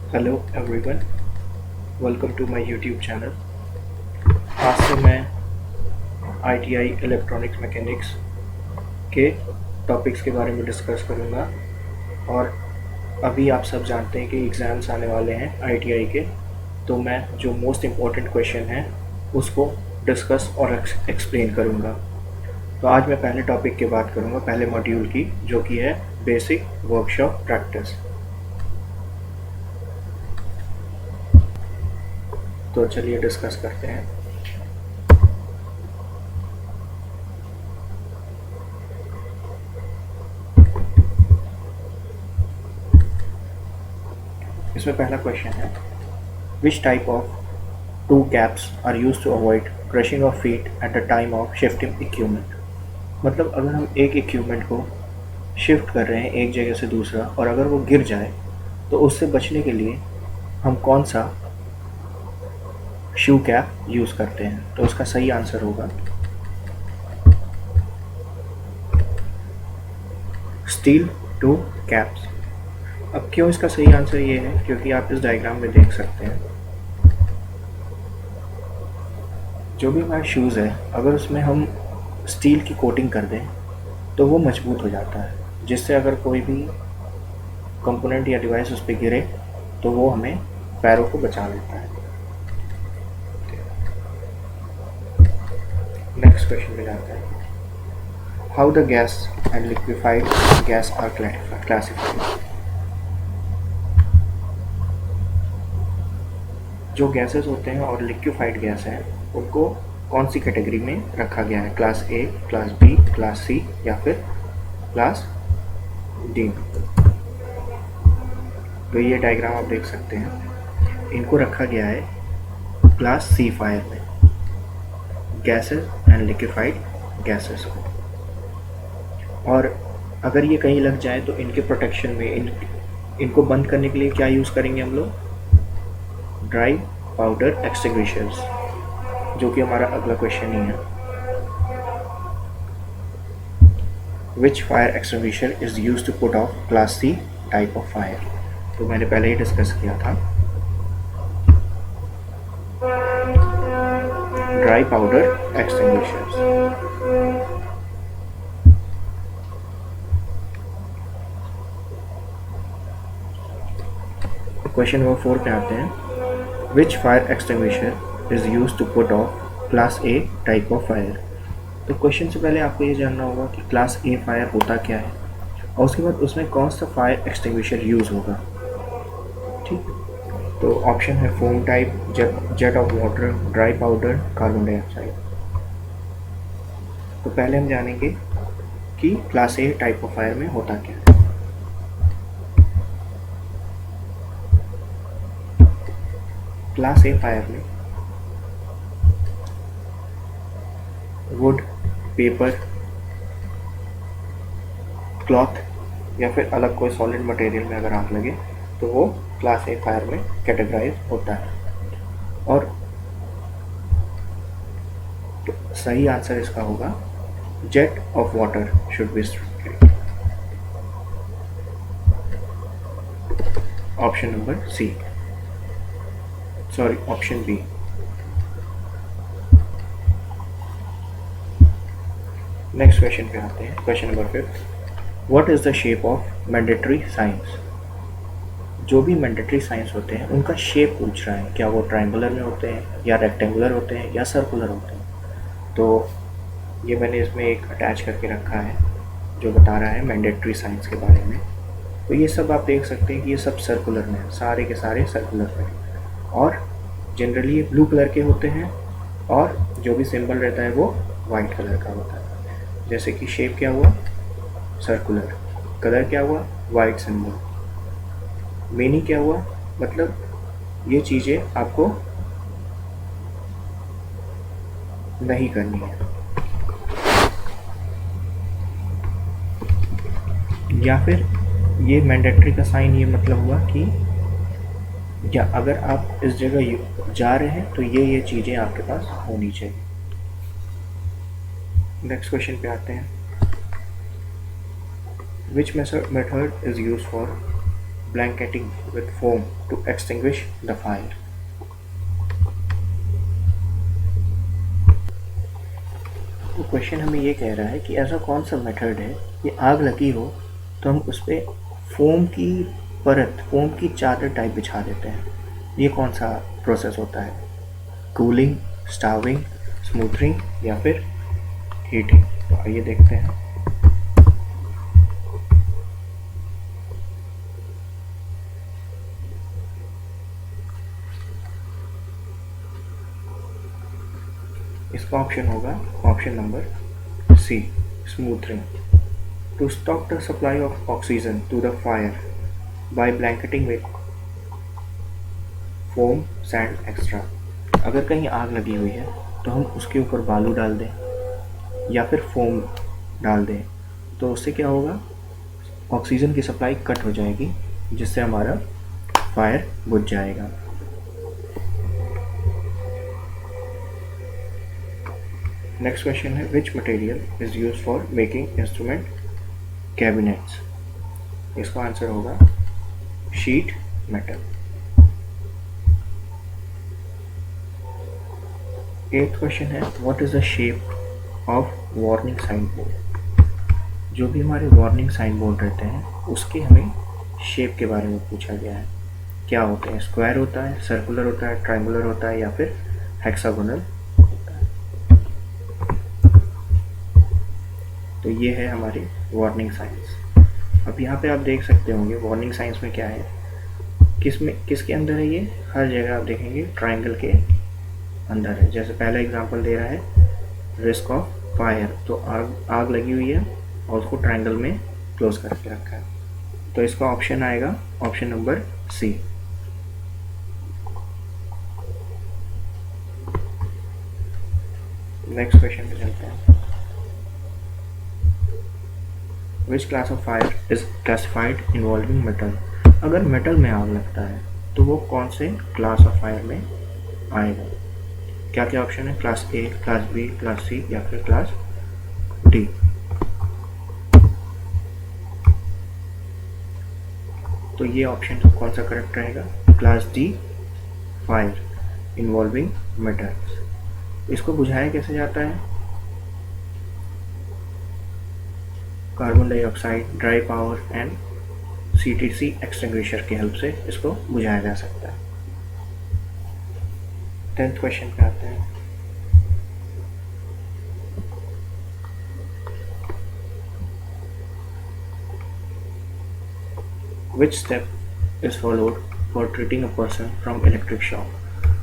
Hello everyone, welcome to my YouTube channel. आज से मैं आईटीआई इलेक्ट्रॉनिक्स मैकेनिक्स के टॉपिक्स के बारे में डिस्कस करूँगा। और अभी आप सब जानते हैं कि एग्ज़ाम्स आने वाले हैं आईटीआई के, तो मैं जो मोस्ट इम्पॉर्टेंट क्वेश्चन है उसको डिस्कस और एक्सप्लेन करूँगा। तो आज मैं पहले टॉपिक की बात करूँगा, पहले मॉड्यूल की, जो कि है बेसिक वर्कशॉप प्रैक्टिस। तो चलिए डिस्कस करते हैं। इसमें पहला क्वेश्चन है, which type of toe caps are use to avoid crushing of feet at the time of shifting equipment. मतलब अगर हम एक इक्विपमेंट को शिफ्ट कर रहे हैं एक जगह से दूसरा, और अगर वो गिर जाए तो उससे बचने के लिए हम कौन सा शू कैप यूज़ करते हैं। तो उसका सही आंसर होगा स्टील टू कैप्स। अब क्यों इसका सही आंसर ये है, क्योंकि आप इस डायग्राम में देख सकते हैं जो भी हमारे शूज़ है, अगर उसमें हम स्टील की कोटिंग कर दें तो वो मजबूत हो जाता है, जिससे अगर कोई भी कंपोनेंट या डिवाइस उस पर गिरे तो वो हमें पैरों को बचा लेता है। नेक्स्ट क्वेश्चन पे जाते हैं, how the gas and liquefied gas are classified. जो गैसेस होते हैं और लिक्विफाइड गैस हैं उनको कौन सी कैटेगरी में रखा गया है, class A, class B, class C या फिर क्लास डी। तो ये डायग्राम आप देख सकते हैं, इनको रखा गया है क्लास सी फायर में, गैसेस एंड लिक्विफाइड गैसेस को। और अगर ये कहीं लग जाए तो इनके प्रोटेक्शन में इनको बंद करने के लिए क्या यूज़ करेंगे हम लोग, ड्राई पाउडर एक्सटिंग्विशर्स, जो कि हमारा अगला क्वेश्चन ही है। Which fire extinguisher is use to put off class C type of fire. तो मैंने पहले ही डिस्कस किया था, dry powder extinguishers. Question number 4 पे आते हैं, which fire extinguisher is use to put off class A type of fire. तो क्वेश्चन से पहले आपको ये जानना होगा कि क्लास ए फायर होता क्या है, और उसके बाद उसमें कौन सा फायर एक्सटिंग्विशर यूज़ होगा। ठीक, तो ऑप्शन है foam type, jet of water, dry powder, carbon dioxide. तो पहले हम जानेंगे कि class A type of fire में होता क्या है। क्लास ए फायर में वुड, पेपर, क्लॉथ या फिर अलग कोई सॉलिड मटेरियल में अगर आग लगे तो वो क्लास ए फायर में कैटेगराइज होता है। और तो सही आंसर इसका होगा jet of water should be option number C, sorry option B. Next question पे आते हैं, question number 5, what is the shape of mandatory signs. जो भी मैंडेटरी साइंस होते हैं उनका शेप पूछ रहा है, क्या वो ट्रायंगुलर में होते हैं या रेक्टेंगुलर होते हैं या सर्कुलर होते हैं। तो ये मैंने इसमें एक अटैच करके रखा है जो बता रहा है मैंडेटरी साइंस के बारे में। तो ये सब आप देख सकते हैं कि ये सब सर्कुलर में है, सारे के सारे सर्कुलर में, और जनरली ये ब्लू कलर के होते हैं, और जो भी सिंबल रहता है वो वाइट कलर का होता है। जैसे कि शेप क्या हुआ, सर्कुलर, कलर क्या हुआ, वाइट सिंबल, मीनिंग क्या हुआ, मतलब ये चीज़ें आपको नहीं करनी है। या फिर ये मैंडेटरी का साइन ये मतलब हुआ कि या अगर आप इस जगह जा रहे हैं तो ये चीज़ें आपके पास होनी चाहिए। नेक्स्ट क्वेश्चन पे आते हैं, which method is use for blanketing with foam to extinguish the fire. तो क्वेश्चन हमें ये कह रहा है कि ऐसा कौन सा मेथड है कि आग लगी हो तो हम उस पर फोम की परत, फोम की चादर टाइप बिछा देते हैं. ये कौन सा प्रोसेस होता है? कूलिंग, स्टाविंग, स्मूथरिंग या फिर हीटिंग? तो आइए देखते हैं. इसका ऑप्शन होगा option number C, smothering. To stop the supply of oxygen to the fire by blanketing with foam sand extra. अगर कहीं आग लगी हुई है तो हम उसके ऊपर बालू डाल दें या फिर फोम डाल दें, तो उससे क्या होगा? ऑक्सीजन की सप्लाई कट हो जाएगी, जिससे हमारा फायर बुझ जाएगा. नेक्स्ट क्वेश्चन है which material is use for making instrument cabinets. इसका आंसर होगा शीट मेटल. 8th क्वेश्चन है what is the shape of warning sign board. जो भी हमारे वार्निंग साइन बोर्ड रहते हैं उसके हमें शेप के बारे में पूछा गया है. क्या होते हैं? स्क्वायर होता है, सर्कुलर होता है, ट्रायंगुलर होता है या फिर हेक्सागोनल होता है. तो ये है हमारी वार्निंग साइंस. अब यहाँ पे आप देख सकते होंगे वार्निंग साइंस में क्या है, किसके अंदर है ये? हर जगह आप देखेंगे ट्रायंगल के अंदर है. जैसे पहला एग्जांपल दे रहा है रिस्क ऑफ फायर, तो आग लगी हुई है और उसको ट्रायंगल में क्लोज करके रखा है. तो इसका ऑप्शन आएगा option number C. Next question पे चलते हैं. Which class of fire is classified involving metal. अगर मेटल में आग लगता है तो वो कौन से क्लास ऑफ फायर में आएगा? क्या क्या ऑप्शन है? Class A, class B, class C या फिर क्लास डी. तो ये ऑप्शन कौन सा करेक्ट रहेगा? Class D, fire involving metals. इसको बुझाया कैसे जाता है? Carbon dioxide, dry power and CTC extinguisher की हेल्प से इसको बुझाया जा सकता है. 10th क्वेश्चन पे आते हैं. Which step is followed for treating a person from electric shock.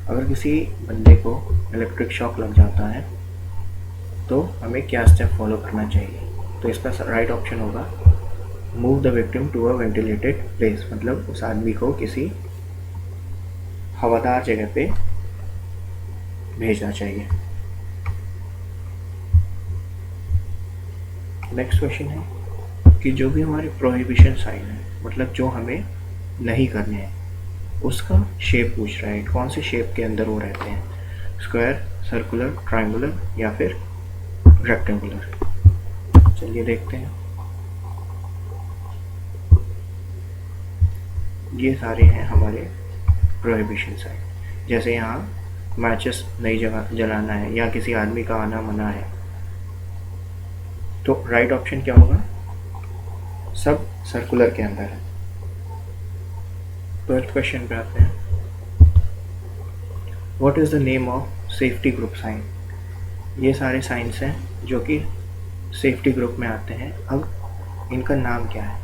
अगर किसी बंदे को इलेक्ट्रिक शॉक लग जाता है तो हमें क्या स्टेप फॉलो करना चाहिए? तो इसका राइट ऑप्शन होगा move the victim to a ventilated place. मतलब उस आदमी को किसी हवादार जगह पे भेजना चाहिए. नेक्स्ट क्वेश्चन है कि जो भी हमारे प्रोहिबिशन साइन है, मतलब जो हमें नहीं करने हैं, उसका शेप पूछ रहा है. कौन से शेप के अंदर वो रहते हैं? स्क्वायर, सर्कुलर, ट्रायंगुलर या फिर रेक्टेंगुलर. चलिए देखते हैं. ये सारे हैं हमारे प्रोहिबिशन साइन. जैसे यहाँ मैचेस नहीं जलाना है या किसी आदमी का आना मना है, तो राइट ऑप्शन क्या होगा? सब सर्कुलर के अंदर है. 12th क्वेश्चन पे आते हैं. What is the name of safety group sign. ये सारे साइंस हैं जो कि सेफ्टी ग्रुप में आते हैं. अब इनका नाम क्या है?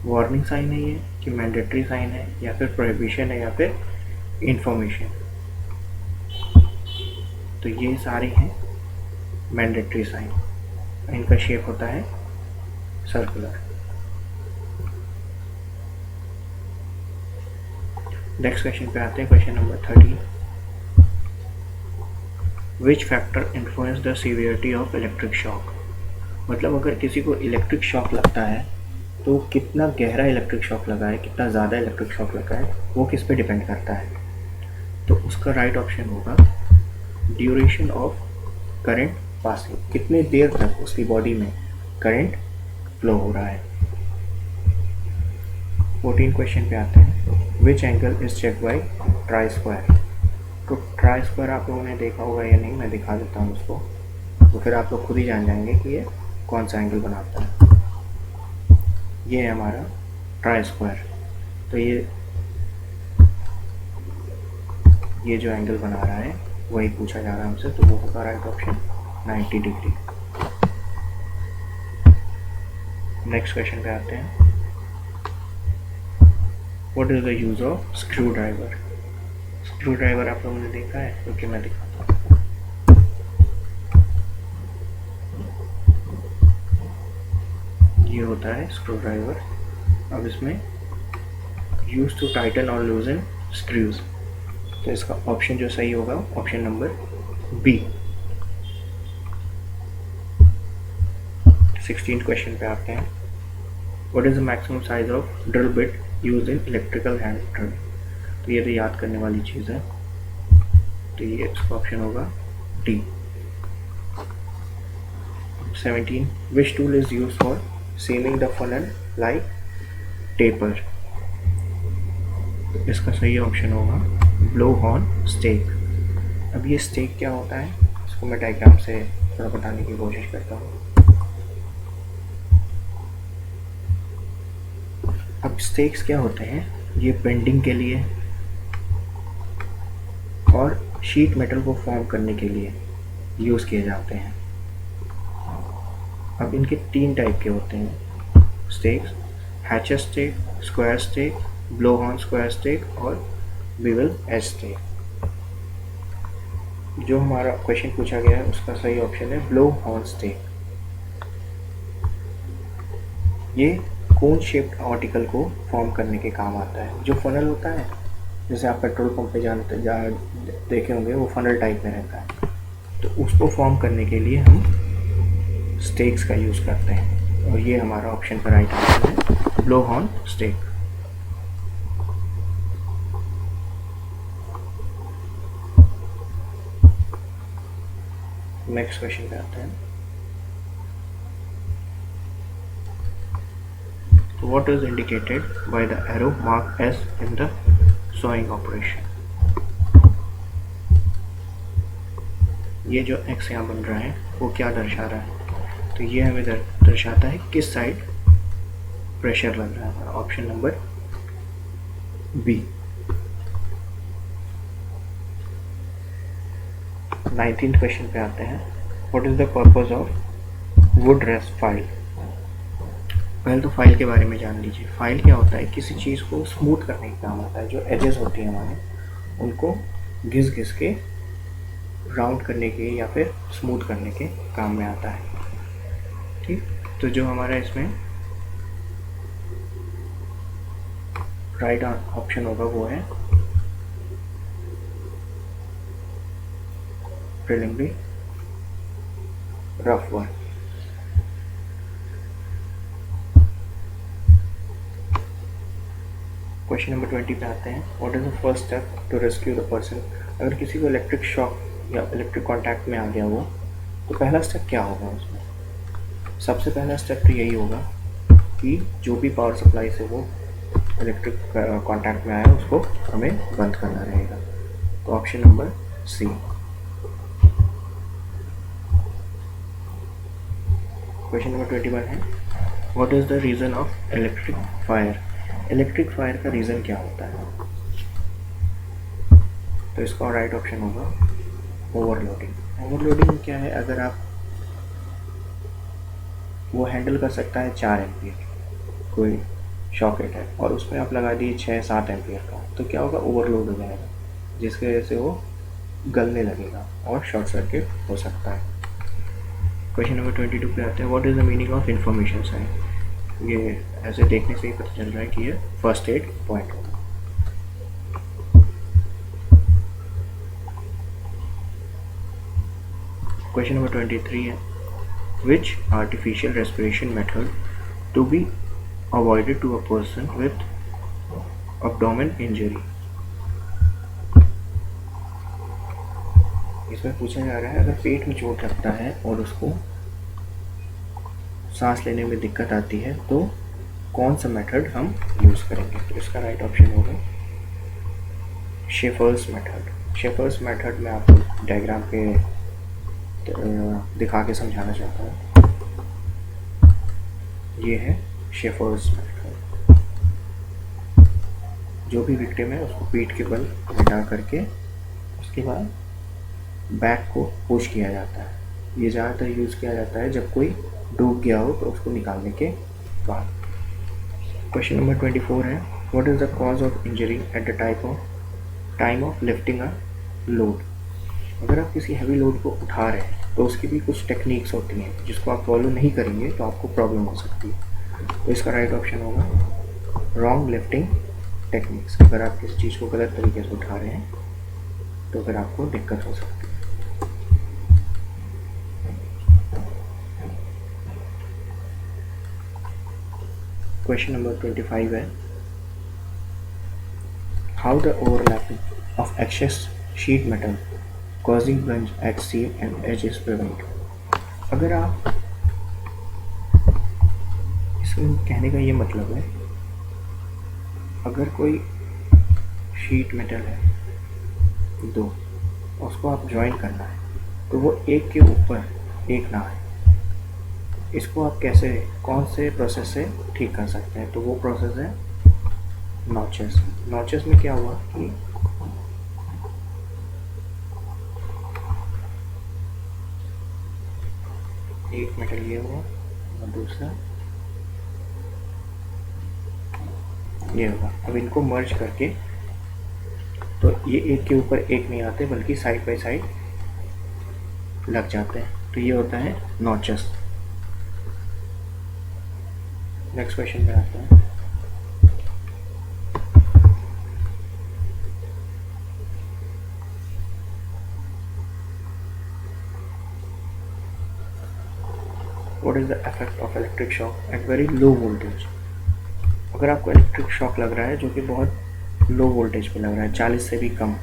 वार्निंग साइन है ये कि मैंडेटरी साइन है या फिर प्रोहिबिशन है या फिर इंफॉर्मेशन. तो ये सारे हैं मैंडेटरी साइन. इनका शेप होता है सर्कुलर. नेक्स्ट क्वेश्चन पे आते हैं. Question number 30. Which factor influence the severity of electric shock. मतलब अगर किसी को इलेक्ट्रिक शॉक लगता है तो कितना गहरा इलेक्ट्रिक शॉक लगा है, कितना ज़्यादा इलेक्ट्रिक शॉक लगा है, वो किस पे डिपेंड करता है. तो उसका राइट ऑप्शन होगा ड्यूरेशन ऑफ करंट पासिंग. कितने देर तक उसकी बॉडी में करंट फ्लो हो रहा है. 14 क्वेश्चन पे आते हैं। Which angle is check by try square. तो ट्राई स्क्वायर आप लोगों ने देखा होगा या नहीं, मैं दिखा देता हूँ उसको, तो फिर आप लोग खुद ही जान जाएंगे कि ये कौन सा एंगल बनाता है। ये है हमारा ट्राई स्क्वायर। तो ये जो एंगल बना रहा है वही पूछा जा रहा है हमसे, तो वो होगा right option 90 degree. Next question पे आते हैं। What is the use of screw driver. Screw driver आप लोगों ने देखा है, क्योंकि मैं दिखाता हूँ। ये होता है स्क्रू ड्राइवर। अब इसमें यूज टू टाइटन और लूजन स्क्रूज, तो इसका ऑप्शन जो सही होगा ऑप्शन नंबर बी। 16 क्वेश्चन पे आते हैं। What is the maximum size of drill bit use in electrical hand drill. तो ये तो याद करने वाली चीज़ है, तो ये इसका ऑप्शन होगा D. 17 which tool is use for seaming the funnel like taper. इसका सही ऑप्शन होगा ब्लो हॉर्न स्टेक। अब ये स्टेक क्या होता है, इसको मैं डायग्राम से थोड़ा बताने की कोशिश करता हूँ। अब स्टेक्स क्या होते हैं, ये बेंडिंग के लिए और शीट मेटल को फॉर्म करने के लिए यूज़ किए जाते हैं। अब इनके 3 टाइप के होते हैं stakes, hatchet stake, square stake, blow horn square stake और बिवल एज स्टेक। जो हमारा क्वेश्चन पूछा गया है उसका सही ऑप्शन है ब्लो हॉर्न स्टेक। ये कोन शेप्ड आर्टिकल को फॉर्म करने के काम आता है। जो फनल होता है, जैसे आप पेट्रोल पंप पे देखे होंगे, वो फनल टाइप में रहता है, तो उसको फॉर्म करने के लिए हम स्टेक्स का यूज़ करते हैं। और ये हमारा ऑप्शन का राइट आंसर है blow horn stake. Next question पे आते हैं। What is indicated by the arrow marked S in the sewing operation। ये जो X यहाँ बन रहा है वो क्या दर्शा रहा है, तो ये हमें दर्शाता है किस साइड प्रेशर लग रहा है। Option number B. 19th question पे आते हैं। What is the purpose of wood rest file। पहले तो फाइल के बारे में जान लीजिए। फाइल क्या होता है, किसी चीज़ को स्मूथ करने का काम आता है। जो एजेस होती हैं हमारे, उनको घिस के राउंड करने के या फिर स्मूथ करने के काम में आता है। ठीक, तो जो हमारा इसमें राइट ऑप्शन होगा वो है preliminary rough work. Question number 20 पे आते हैं। What is the first step to rescue the person. अगर किसी को इलेक्ट्रिक शॉक या इलेक्ट्रिक कांटेक्ट में आ गया वो, तो पहला स्टेप क्या होगा उसमें। सबसे पहला स्टेप तो यही होगा कि जो भी पावर सप्लाई से वो इलेक्ट्रिक कांटेक्ट में आया उसको हमें बंद करना रहेगा। तो option number C. Question number 21 है। What is the reason of electric fire. Electric fire का रीज़न क्या होता है, तो इसका राइट ऑप्शन होगा ओवरलोडिंग। ओवरलोडिंग क्या है, अगर आप वो हैंडल कर सकता है 4 एम्पियर कोई शॉकेट है, और उसमें आप लगा दिए 6-7 एम्पियर का, तो क्या होगा, ओवरलोड हो जाएगा, जिसकी वजह से वो गलने लगेगा और शॉर्ट सर्किट हो सकता है। क्वेश्चन नंबर 22 पे आते हैं। What is the meaning of information sign. ये ऐसे देखने से ही पता चल रहा है कि ये फर्स्ट एड पॉइंट होगा। क्वेश्चन नंबर 23 है। Which artificial respiration method to be avoided to a person with abdomen injury. इसमें पूछा जा रहा है, अगर पेट में चोट लगता है और उसको सांस लेने में दिक्कत आती है, तो कौन सा मेथड हम यूज़ करेंगे। तो इसका राइट ऑप्शन होगा शेफर्स मेथड। शेफर्स मेथड में आपको डायग्राम पे दिखा के समझाना चाहता हूँ। ये है शेफर्स मेथड। जो भी विक्टिम है उसको पीठ के बल बिठा करके उसके बाद बैक को पुश किया जाता है। ये ज़्यादातर यूज़ किया जाता है जब कोई डूब गया हो तो उसको निकालने के बाद। क्वेश्चन नंबर 24 है, what is the cause of injury eight the time of lifting a load. अगर आप किसी हैवी लोड को उठा रहे हैं तो उसकी भी कुछ टेक्निक्स होती हैं जिसको आप फॉलो नहीं करेंगे तो आपको प्रॉब्लम हो सकती है। तो इसका राइट ऑप्शन होगा रॉन्ग लिफ्टिंग टेक्निक्स। अगर आप किसी चीज़ को गलत तरीके से उठा रहे हैं तो फिर आपको दिक्कत हो सकती है। क्वेश्चन नंबर 25 है, how the overlapping of excess sheet metal causing plunge at seam and edge is prevent। अगर आप इसमें कहने का ये मतलब है, अगर कोई शीट मेटल है दो, उसको आप ज्वाइन करना है तो वो एक के ऊपर एक ना है। इसको आप कैसे, कौन से प्रोसेस से ठीक कर सकते हैं। तो वो प्रोसेस है नॉचेस। नॉचेस में क्या हुआ कि एक मेटल ये हुआ और दूसरा ये हुआ। अब इनको मर्ज करके तो ये एक के ऊपर एक नहीं आते बल्कि साइड बाय साइड लग जाते हैं। तो ये होता है नॉचेस। नेक्स्ट क्वेश्चन में आता है, what is the effect of electric shock at very low voltage. अगर आपको इलेक्ट्रिक शॉक लग रहा है जो कि बहुत लो वोल्टेज पे लग रहा है, 40 से भी कम,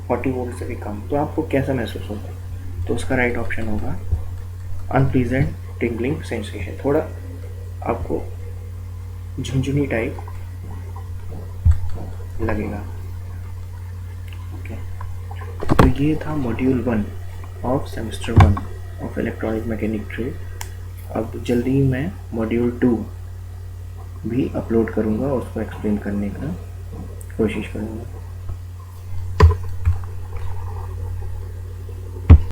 40 वोल्ट से भी कम, तो आपको कैसा महसूस होगा। तो उसका राइट ऑप्शन होगा अनप्लीजेंट टिंगलिंग सेंसेशन। थोड़ा आपको झुंझुनी टाइप लगेगा। ओके, तो ये था module 1 of semester 1 of electronic mechanic trade. अब जल्दी ही मैं मॉड्यूल 2 भी अपलोड करूँगा, उसको एक्सप्लेन करने का कोशिश करूँगा।